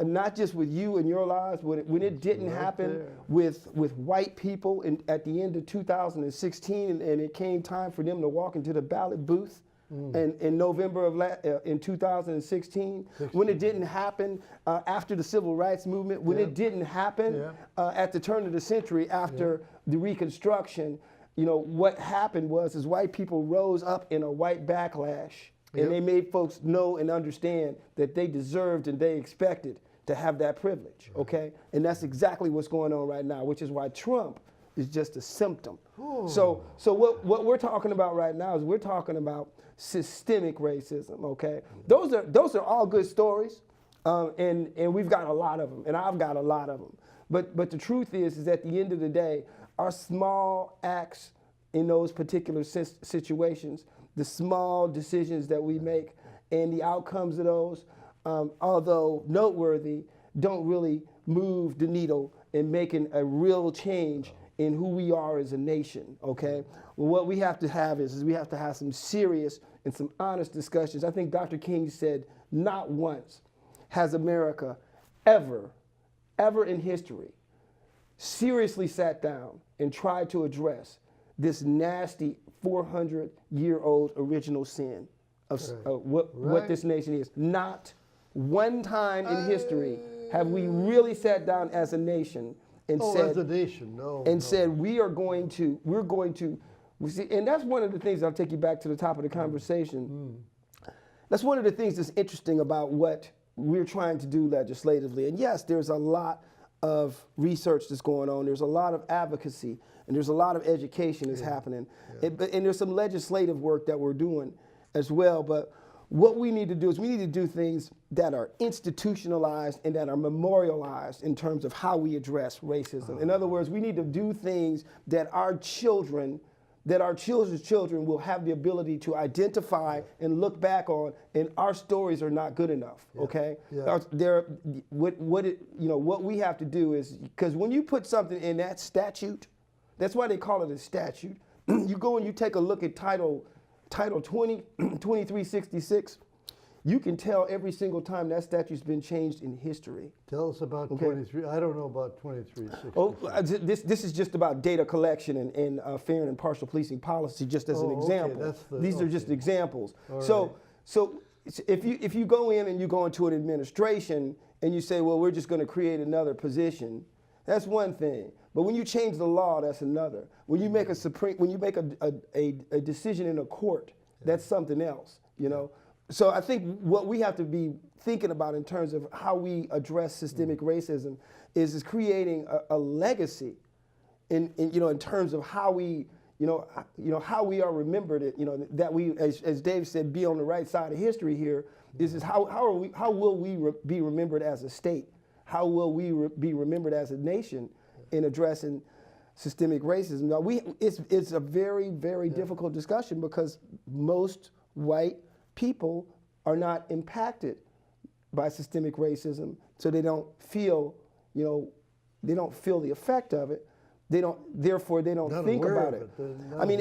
and not just with you and your lives, when it didn't happen with white people at the end of 2016, and it came time for them to walk into the ballot booth, in November of in 2016, when it didn't happen after the civil rights movement, when it didn't happen at the turn of the century after the Reconstruction, what happened was white people rose up in a white backlash, and they made folks know and understand that they deserved and they expected to have that privilege, okay? And that's exactly what's going on right now, which is why Trump is just a symptom. So what we're talking about right now is we're talking about systemic racism, okay? Those are all good stories, and we've got a lot of them, and I've got a lot of them. But the truth is at the end of the day, our small acts in those particular situations, the small decisions that we make, and the outcomes of those, although noteworthy, don't really move the needle in making a real change in who we are as a nation, okay? Well, what we have to have is we have to have some serious and some honest discussions. I think Dr. King said, not once has America ever in history seriously sat down and tried to address this nasty 400-year-old original sin of what this nation is. Not one time in history have we really sat down as a nation and said, as a nation, said we're going to, and that's one of the things, I'll take you back to the top of the conversation. That's one of the things that's interesting about what we're trying to do legislatively. And yes, there's a lot of research that's going on. There's a lot of advocacy, and there's a lot of education that's happening. And there's some legislative work that we're doing as well. But what we need to do is we need to do things that are institutionalized and that are memorialized in terms of how we address racism. In other words, we need to do things that our children's children will have the ability to identify and look back on, and our stories are not good enough, okay? What we have to do is, because when you put something in that statute, that's why they call it a statute. You go and you take a look at Title 2366, you can tell every single time that statute's been changed in history. Tell us about 23. I don't know about 2366. Oh, this is just about data collection and fair and impartial policing policy, just as an example. These are just examples. So if you go in and you go into an administration and you say, well, we're just going to create another position, that's one thing. But when you change the law, that's another. When you make a decision in a court, that's something else, So I think what we have to be thinking about in terms of how we address systemic racism is creating a legacy in terms of how we how we are remembered. That we, as Dave said, be on the right side of history here. This is how will we be remembered as a state? How will we be remembered as a nation in addressing systemic racism? Now, it's a very, very difficult discussion because most white people are not impacted by systemic racism, so they don't feel, they don't feel the effect of it. Therefore they don't think about it. I mean,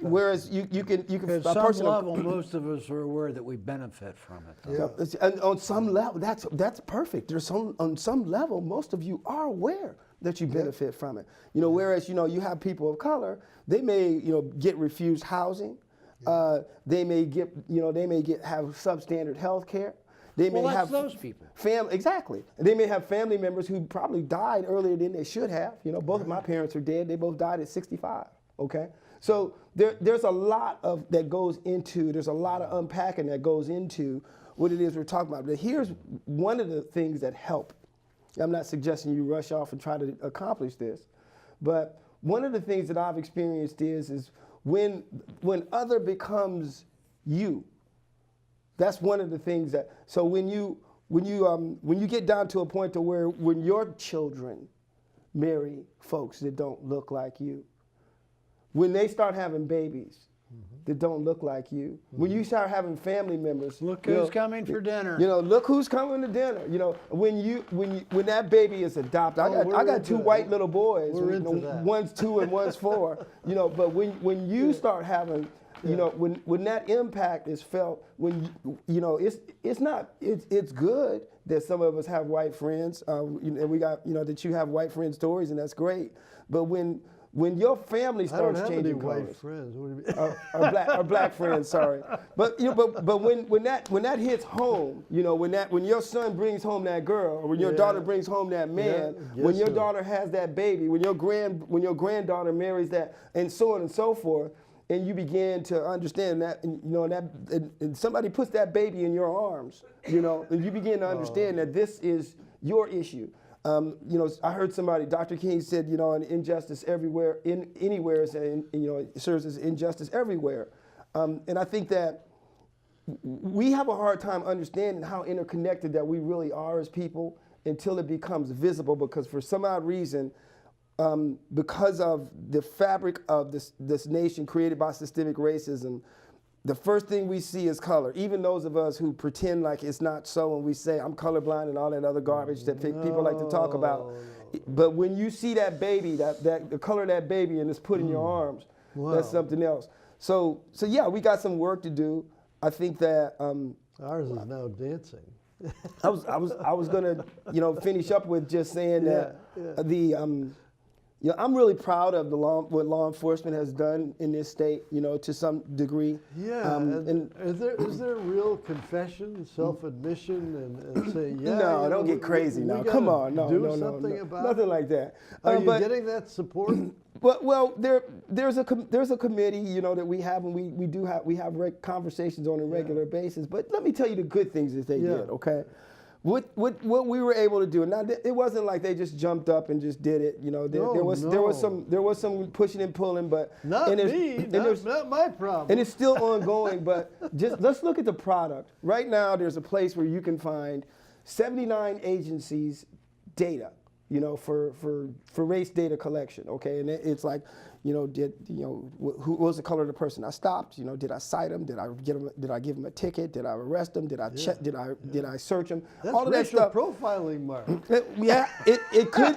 whereas you can at some level, most of us are aware that we benefit from it. And on some level, that's perfect. On some level, most of you are aware that you benefit from it. Whereas you have people of color, they may get refused housing. They may have substandard health care. They may have those people. Exactly. They may have family members who probably died earlier than they should have. Both of my parents are dead. They both died at 65. Okay. So there's a lot that goes into. There's a lot of unpacking that goes into what it is we're talking about. But here's one of the things that help. I'm not suggesting you rush off and try to accomplish this, but one of the things that I've experienced is when other becomes you. That's one of the things that. So when you get down to a point to where when your children marry folks that don't look like you, when they start having babies, that don't look like you. When you start having family members, Look you who's know, coming for dinner. You know, look who's coming to dinner. You know, when that baby is adopted, I got two white little boys. We're into that. One's 2 and one's 4. You know, but when you start having, you know, when that impact is felt, when you know, it's good that some of us have white friends, and we got, you know, that you have white friend stories, and that's great. But when your family starts I don't have changing any white colors, friends. What do you mean? or black friends, sorry. But you know, but when that hits home, you know, when your son brings home that girl, or when your daughter brings home that man, Yeah, when yes, your sir. daughter has that baby, when your granddaughter marries that, and so on and so forth, and you begin to understand that, and, you know, and somebody puts that baby in your arms, you know, and you begin to understand that this is your issue. You know, I heard somebody, Dr. King said, you know, an injustice everywhere, anywhere, you know, it serves as injustice everywhere. And I think that we have a hard time understanding how interconnected that we really are as people until it becomes visible, because for some odd reason, because of the fabric of this nation created by systemic racism, the first thing we see is color. Even those of us who pretend like it's not so, and we say I'm colorblind and all that other garbage that people like to talk about. But when you see that baby, the color of that baby, and it's put in your arms, that's something else. So yeah, we got some work to do. I think that Ours is now dancing. I was gonna, you know, finish up with just saying that you know, I'm really proud of what law enforcement has done in this state, you know, to some degree. Yeah, and is there real confession, self-admission, and say, yeah? No, you don't know, get crazy we now. gotta Come on, no, do no, something no, about nothing it? like that. Are you But getting that support? well, there's a committee, you know, that we have, and we have conversations on a regular basis. But let me tell you the good things that they did, okay? What we were able to do. Now, it wasn't like they just jumped up and just did it. You know, there was some pushing and pulling, but Not my problem. and it's still ongoing. But just let's look at the product. Right now, there's a place where you can find 79 agencies' data, you know, for race data collection. Okay, and it's like, you know, who was the color of the person I stopped? You know, did I cite them? Did I give them a ticket? Did I arrest them? Did I check? Did I search them? That's all of that racial stuff. profiling, Mark. Yeah, it could.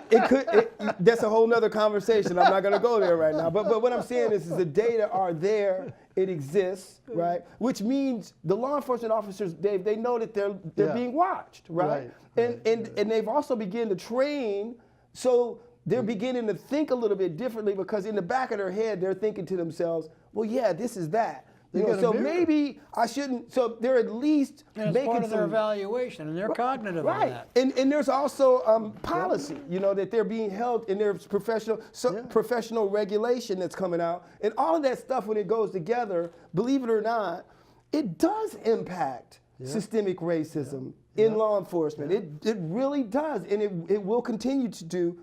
That's a whole nother conversation. I'm not going to go there right now. But what I'm saying is the data are there. It exists, right? Which means the law enforcement officers, Dave, they know that they're being watched, right? And they've also begun to train, so they're beginning to think a little bit differently, because in the back of their head, they're thinking to themselves, well, yeah, this is that. You know, so maybe I shouldn't, so they're at least And it's making part of their some, evaluation, and they're cognitive of that. and there's also policy, you know, that they're being held, and there's professional regulation that's coming out, and all of that stuff, when it goes together, believe it or not, it does impact systemic racism in law enforcement. It really does, and it will continue to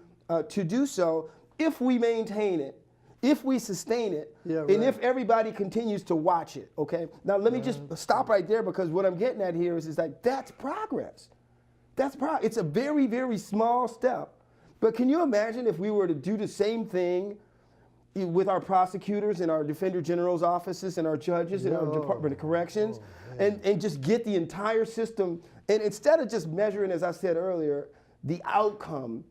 do so if we maintain it, if we sustain it, and if everybody continues to watch it, okay? Now, let me just stop right there, because what I'm getting at here is like, that's progress. It's a very, very small step. But can you imagine if we were to do the same thing with our prosecutors and our Defender General's offices and our judges and our Department of Corrections, and just get the entire system, and instead of just measuring, as I said earlier, the outcome,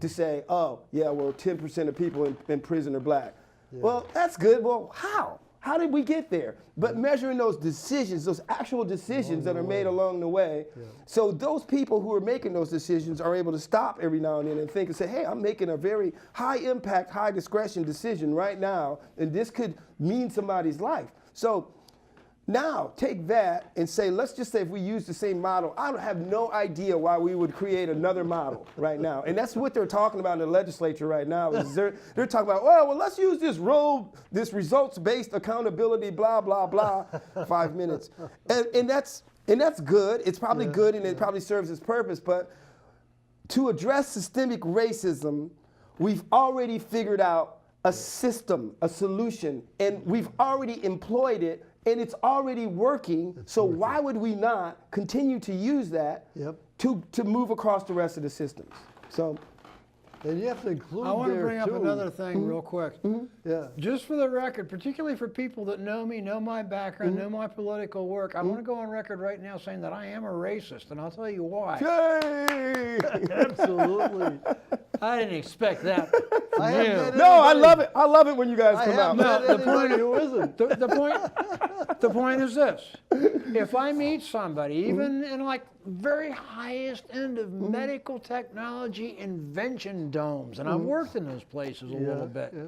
to say, oh, yeah, well, 10% of people in prison are black. Well, that's good. Well, how? How did we get there? But measuring those decisions, those actual decisions that are made along the way, so those people who are making those decisions are able to stop every now and then and think and say, hey, I'm making a very high impact, high discretion decision right now, and this could mean somebody's life. So now take that and say, let's just say if we use the same model, I have no idea why we would create another model right now. And that's what they're talking about in the legislature right now. Is they're talking about, well, let's use this results-based accountability, blah, blah, blah, 5 minutes. And that's good. It's probably good, and it probably serves its purpose. But to address systemic racism, we've already figured out a system, a solution, and we've already employed it, and it's already working. So why would we not continue to use that to move across the rest of the systems? So And you have to include I want to there, bring up too. another thing real quick. Yeah. Just for the record, particularly for people that know me, know my background, know my political work, I want to go on record right now saying that I am a racist, and I'll tell you why. Yay! Absolutely. I didn't expect that. I haven't met No, I anybody- love it. I love it when you guys I come haven't out. met anybody who isn't. The point is this. If I meet somebody, even in like very highest end of medical technology invention domes, and I've worked in those places a little bit. Yeah.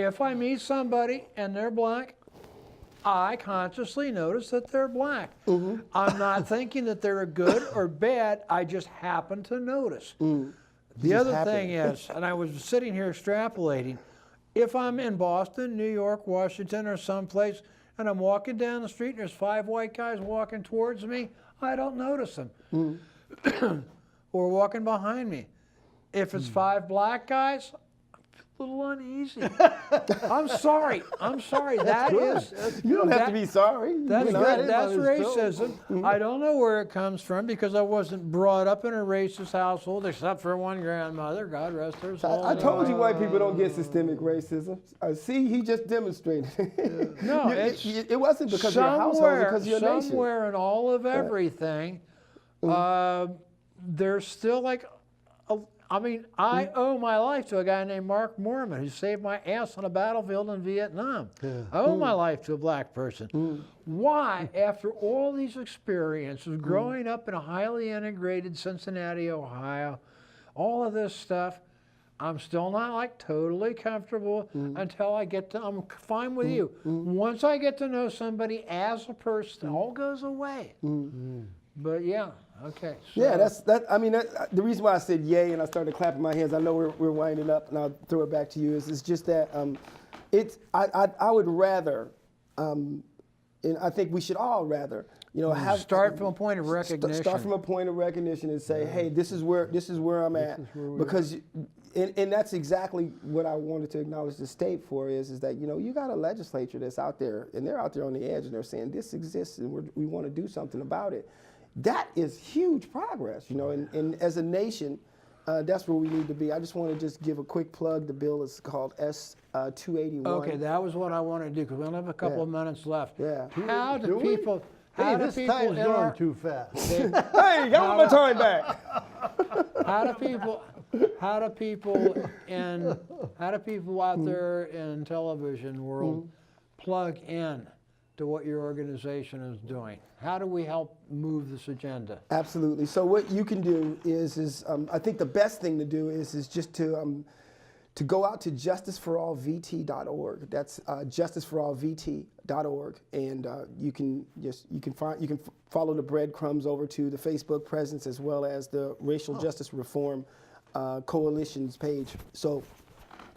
If I meet somebody and they're black, I consciously notice that they're black. I'm not thinking that they're good or bad, I just happen to notice. The other thing is, and I was sitting here extrapolating, if I'm in Boston, New York, Washington, or someplace, and I'm walking down the street and there's 5 white guys walking towards me, I don't notice them. Or walking behind me. If it's 5 black guys, I'm a little uneasy. I'm sorry. That is. You don't have to be sorry. That's you know. good. That's on his toes. racism. I don't know where it comes from because I wasn't brought up in a racist household except for one grandmother, God rest her soul. I told you white people don't get systemic racism. See, he just demonstrated. No, it wasn't because of your household, it was because of your nation. somewhere in all of everything, there's still like, I owe my life to a guy named Mark Mormon who saved my ass on a battlefield in Vietnam. I owe my life to a black person. Why, after all these experiences, growing up in a highly integrated Cincinnati, Ohio, all of this stuff, I'm still not like totally comfortable until I get to, I'm fine with you. Once I get to know somebody as a person, it all goes away. But yeah, okay. So. Yeah, the reason why I said yay and I started clapping my hands, I know we're winding up and I'll throw it back to you, is just that I would rather, and I think we should all rather, Start from a point of recognition. Start from a point of recognition and say, hey, this is where I'm at. Because and that's exactly what I wanted to acknowledge the state for is that, you got a legislature that's out there and they're out there on the edge and they're saying this exists and we want to do something about it. That is huge progress, and as a nation, that's where we need to be. I just want to just give a quick plug. The bill is called S-281. Okay, that was what I want to do because we only have a couple of minutes left. Yeah. How do we? people... Hey, this time's going too fast. Hey, got my time back. How do people out there in television world plug in to what your organization is doing? How do we help move this agenda? Absolutely. So what you can do is I think the best thing to do is just to go out to justiceforallvt.org. That's justiceforallvt.org, and you can follow the breadcrumbs over to the Facebook presence as well as the Racial Justice Reform Coalition's page. So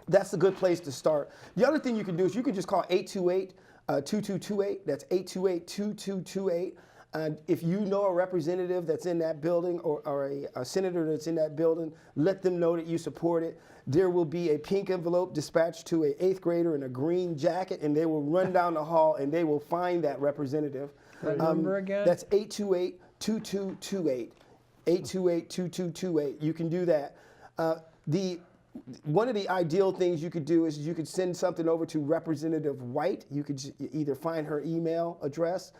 that's a good place to start. The other thing you can do is you can just call 828-2228. That's 828-2228. And if you know a representative that's in that building or a senator that's in that building, let them know that you support it. There will be a pink envelope dispatched to an 8th grader in a green jacket, and they will run down the hall and they will find that representative. Number again? That's 828-2228. 828-2228. You can do that. One of the ideal things you could do is you could send something over to Representative White. You could either find her email address.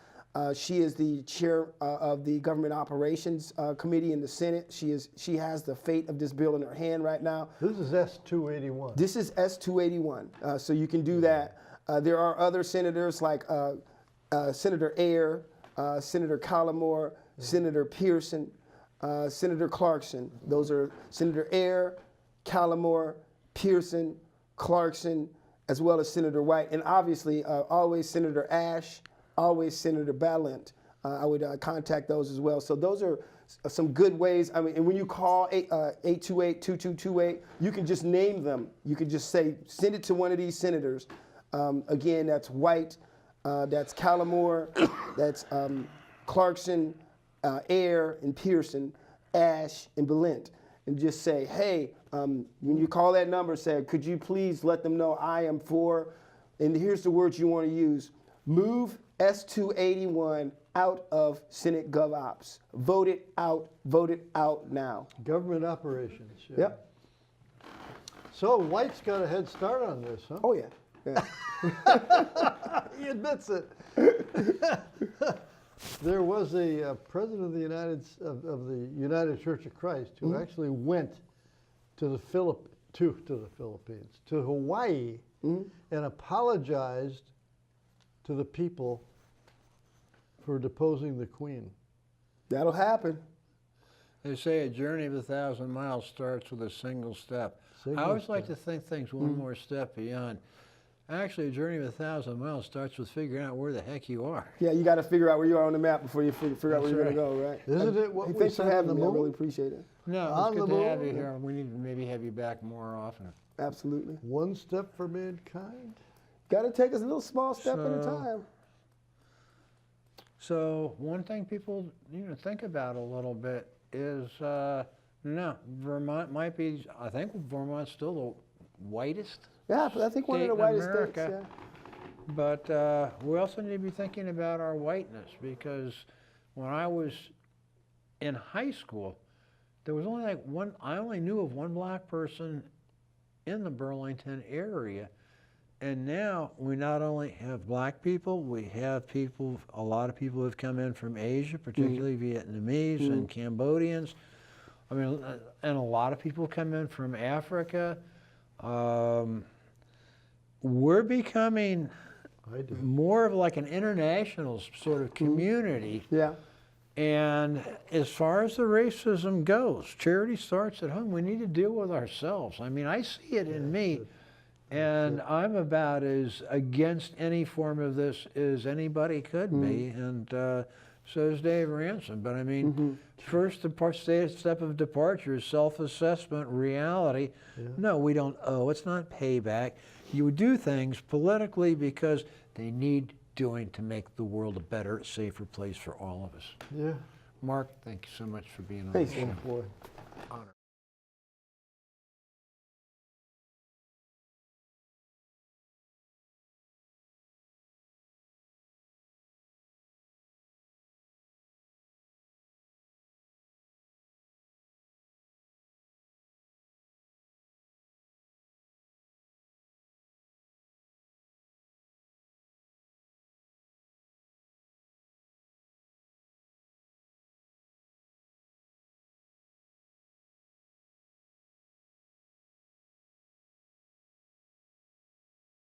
She is the chair of the Government Operations Committee in the Senate. She has the fate of this bill in her hand right now. This is S-281. This is S-281, so you can do that. There are other senators like Senator Ayer, Senator Callamore, Senator Pearson, Senator Clarkson. Those are Senator Ayer, Callamore, Pearson, Clarkson, as well as Senator White, and obviously always Senator Ashe, always Senator Balint. I would contact those as well. So those are some good ways. I mean, and when you call 828-2228, you can just name them. You can just say, send it to one of these senators. Again, that's White, that's Callamore, that's Clarkson, Ayer, and Pearson, Ashe, and Balint. And just say, hey, when you call that number, say, could you please let them know I am for, and here's the words you want to use, move S-281 out of Senate GovOps. Vote it out now. Government operations. Yeah. Yep. So White's got a head start on this, huh? Oh yeah. Yeah. He admits it. There was a president of the United Church of Christ who actually went to the Philippines, to Hawaii, and apologized to the people for deposing the Queen. That'll happen. They say a journey of 1,000 miles starts with a single step. I always like to think things one more step beyond. Actually, a journey of 1,000 miles starts with figuring out where the heck you are. Yeah, you got to figure out where you are on the map before you figure out where you're That's going to go, right? Isn't it what Hey, we thanks for said on having the me. I moon? really appreciate it. No, On it's good the to have you moon. here. We need to maybe have you back more often. Absolutely. One step for mankind. Got to take us a little small step at a So- time. So one thing people think about a little bit is, no, Vermont might be, I think Vermont's still the whitest, Yeah, but I think one of state the in whitest America. states. Yeah. but we also need to be thinking about our whiteness, because when I was in high school, there was only I only knew of one black person in the Burlington area. And now we not only have black people, we have people, a lot of people have come in from Asia, particularly Vietnamese and Cambodians. I mean, and a lot of people come in from Africa. We're becoming more of like an international sort of community. Yeah. And as far as the racism goes, charity starts at home. We need to deal with ourselves. I mean, I see it in me. And I'm about as against any form of this as anybody could be, and so is Dave Ransom. But I mean, first step of departure is self-assessment, reality. Yeah. No, we don't owe. It's not payback. You do things politically because they need doing to make the world a better, safer place for all of us. Yeah. Mark, thank you so much for being on Thanks, the show. man. Boy.